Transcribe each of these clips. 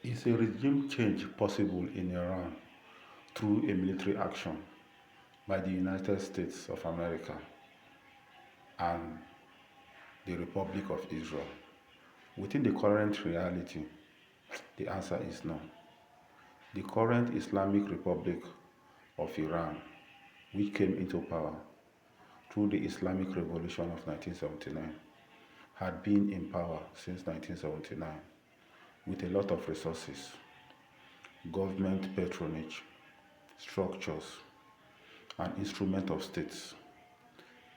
Is a regime change possible in Iran through a military action by the United States of America and the Republic of Israel? Within the current reality, the answer is no. The current Islamic Republic of Iran, which came into power through the Islamic Revolution of 1979, had been in power since 1979 with a lot of resources, government patronage, structures, and instrument of states.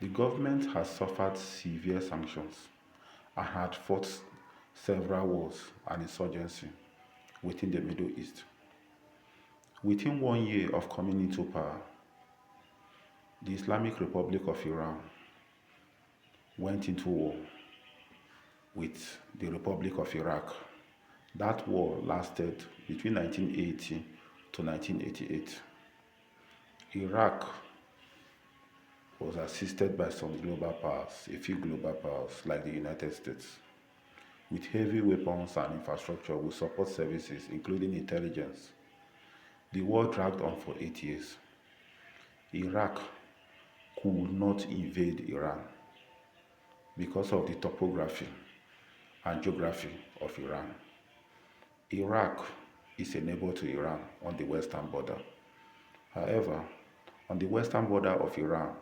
The government has suffered severe sanctions and had fought several wars and insurgency within the Middle East. Within 1 year of coming into power, the Islamic Republic of Iran went into war with the Republic of Iraq. That war lasted between 1980 to 1988. Iraq was assisted by some global powers, a few global powers like the United States, with heavy weapons and infrastructure with support services, including intelligence. The war dragged on for 8 years. Iraq could not invade Iran because of the topography and geography of Iran. Iraq is a neighbor to Iran on the western border. However, on the western border of Iran,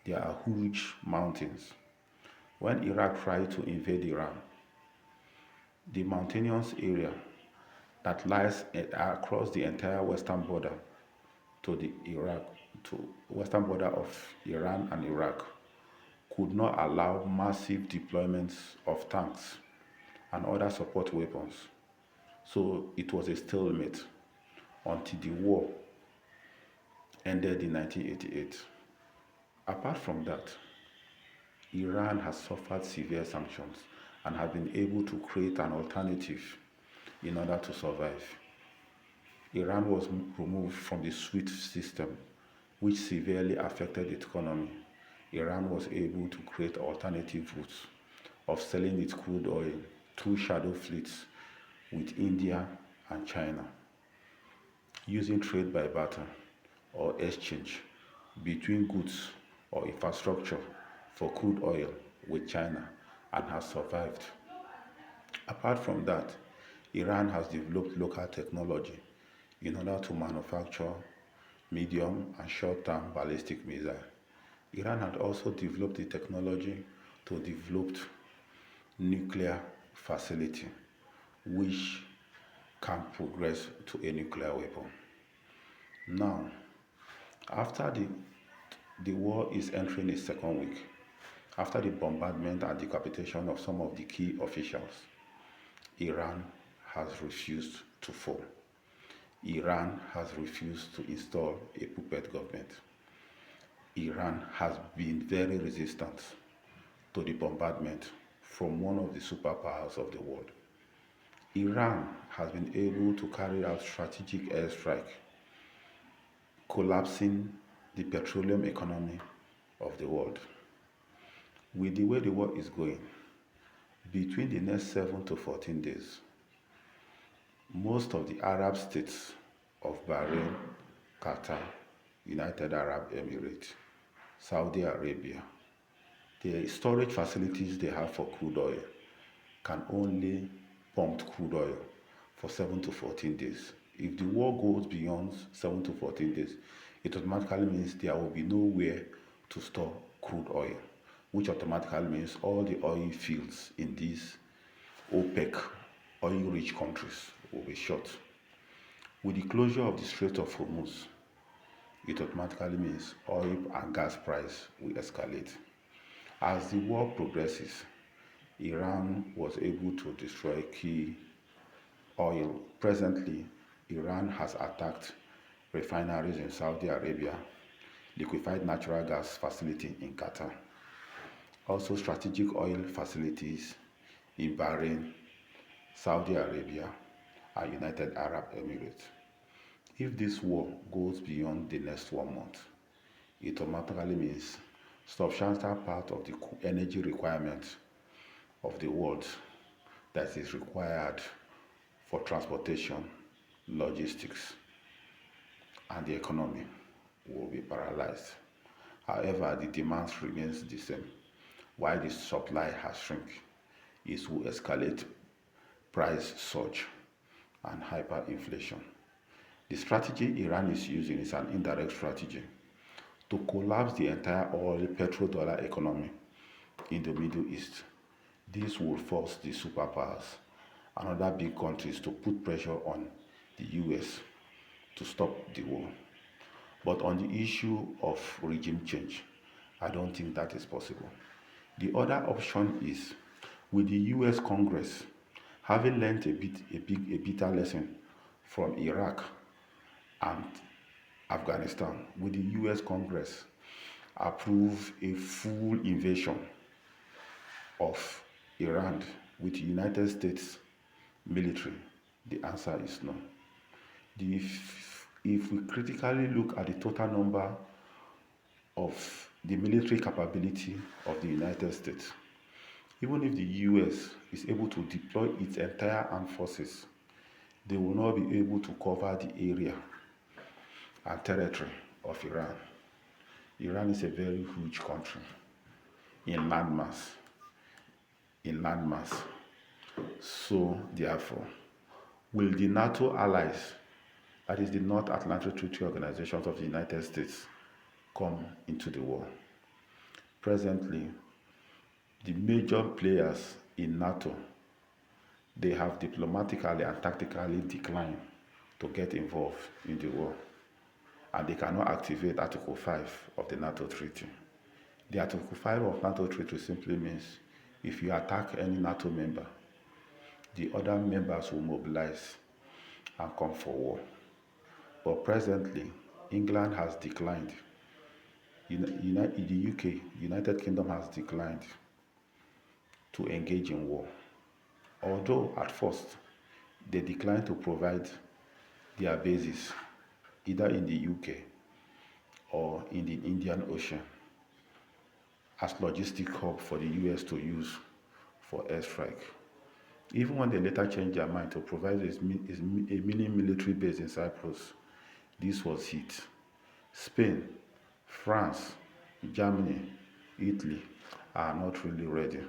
there are huge mountains. When Iraq tried to invade Iran, the mountainous area that lies across the entire western border to the Iraq, to western border of Iran and Iraq, could not allow massive deployments of tanks and other support weapons. So it was a stalemate until the war ended in 1988. Apart from that, Iran has suffered severe sanctions and has been able to create an alternative in order to survive. Iran was removed from the SWIFT system, which severely affected its economy. Iran was able to create alternative routes of selling its crude oil through shadow fleets with India and China, using trade by barter or exchange between goods or infrastructure for crude oil with China, and has survived. Apart from that, Iran has developed local technology in order to manufacture medium and short-term ballistic missiles. Iran had also developed the technology to develop nuclear facility which can progress to a nuclear weapon. Now, after the war is entering its second week, after the bombardment and decapitation of some of the key officials, Iran has refused to fall. Iran has refused to install a puppet government. Iran has been very resistant to the bombardment from one of the superpowers of the world. Iran has been able to carry out strategic airstrike, collapsing the petroleum economy of the world. With the way the war is going, between the next 7 to 14 days, most of the Arab states of Bahrain, Qatar, United Arab Emirates, Saudi Arabia, the storage facilities they have for crude oil can only pump crude oil for 7 to 14 days. If the war goes beyond 7 to 14 days, it automatically means there will be nowhere to store crude oil, which automatically means all the oil fields in these OPEC oil-rich countries will be shut. With the closure of the Strait of Hormuz, it automatically means oil and gas price will escalate. As the war progresses, Iran was able to destroy key oil. Presently, Iran has attacked refineries in Saudi Arabia, liquefied natural gas facility in Qatar, also strategic oil facilities in Bahrain, Saudi Arabia, and United Arab Emirates. If this war goes beyond the next 1 month, it automatically means substantial part of the energy requirement of the world that is required for transportation, logistics, and the economy will be paralyzed. However, the demand remains the same. While the supply has shrunk, it will escalate price surge and hyperinflation. The strategy Iran is using is an indirect strategy to collapse the entire oil petrodollar economy in the Middle East. This will force the superpowers and other big countries to put pressure on the US to stop the war. But on the issue of regime change, I don't think that is possible. The other option is with the US Congress having learned a bitter lesson from Iraq and Afghanistan, will the US Congress approve a full invasion of Iran with the United States military? The answer is no. If we critically look at the total number of the military capability of the United States, even if the US is able to deploy its entire armed forces, they will not be able to cover the area and territory of Iran. Iran is a very huge country in landmass. In landmass. So therefore, will the NATO allies, that is the North Atlantic Treaty Organizations of the United States, come into the war? Presently, the major players in NATO, they have diplomatically and tactically declined to get involved in the war, and they cannot activate Article 5 of the NATO treaty. The Article 5 of NATO treaty simply means if you attack any NATO member, the other members will mobilize and come for war. But presently, England has declined. The UK, United Kingdom, has declined to engage in war. Although at first they declined to provide their bases either in the UK or in the Indian Ocean as logistic hub for the US to use for airstrike. Even when they later changed their mind to provide a mini military base in Cyprus, this was hit. Spain, France, Germany, Italy are not really ready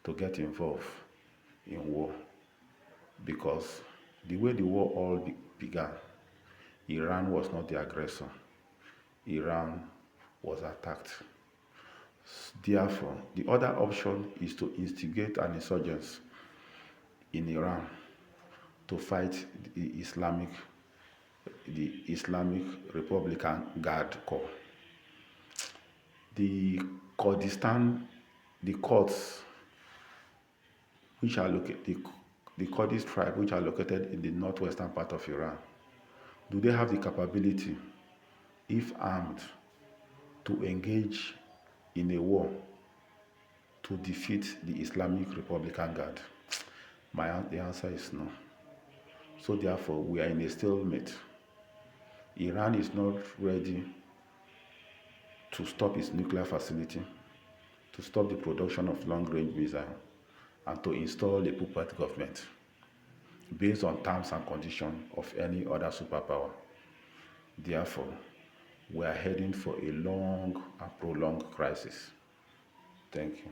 to get involved in war because the way the war all began, Iran was not the aggressor. Iran was attacked. Therefore, the other option is to instigate an insurgency in Iran to fight the Islamic Republican Guard Corps. The Kurdistan, the Kurds, which are located, the Kurdish tribe, which are located in the northwestern part of Iran, do they have the capability, if armed, to engage in a war to defeat the Islamic Republican Guard? The answer is no. So therefore, we are in a stalemate. Iran is not ready to stop its nuclear facility, to stop the production of long-range missiles, and to install a puppet government based on terms and conditions of any other superpower. Therefore, we are heading for a long and prolonged crisis. Thank you.